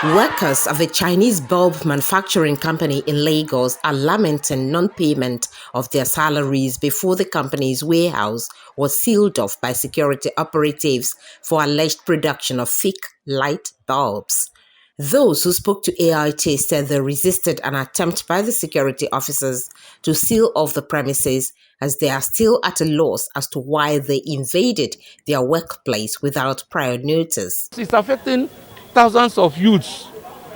Workers of a Chinese bulb manufacturing company in Lagos are lamenting non-payment of their salaries before the company's warehouse was sealed off by security operatives for alleged production of fake light bulbs. Those who spoke to AIT said they resisted an attempt by the security officers to seal off the premises, as they are still at a loss as to why they invaded their workplace without prior notice. It's affecting thousands of youths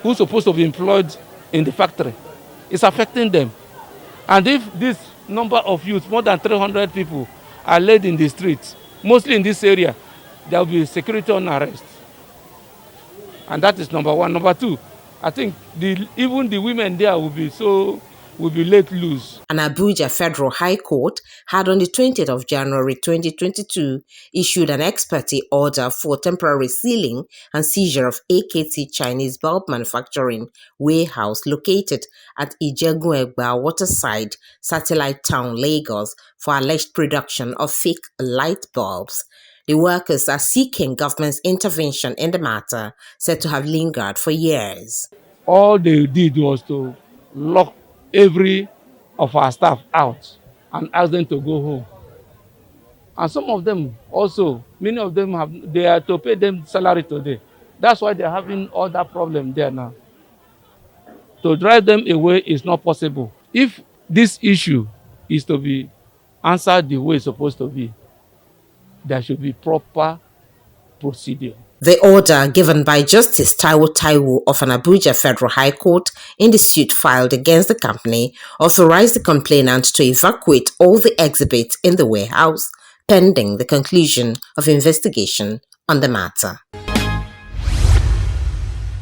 who are supposed to be employed in the factory. It's affecting them. And if this number of youths, more than 300 people, are laid in the streets, mostly in this area, there will be security on arrest. And that is number one. Number two, I think even the women there will be let loose. An Abuja Federal High Court had on the 20th of January 2022 issued an ex parte order for temporary sealing and seizure of AKT Chinese bulb manufacturing warehouse located at Ijegun-Egba Waterside, Satellite Town, Lagos, for alleged production of fake light bulbs. The workers are seeking government's intervention in the matter, said to have lingered for years. All they did was to lock every of our staff out and ask them to go home. And some of them also, many of them they are to pay them salary today. That's why they're having all that problem there now. To drive them away is not possible. If this issue is to be answered the way it's supposed to be, there should be proper procedure. The order given by Justice Taiwo of an Abuja Federal High Court in the suit filed against the company authorized the complainant to evacuate all the exhibits in the warehouse pending the conclusion of investigation on the matter.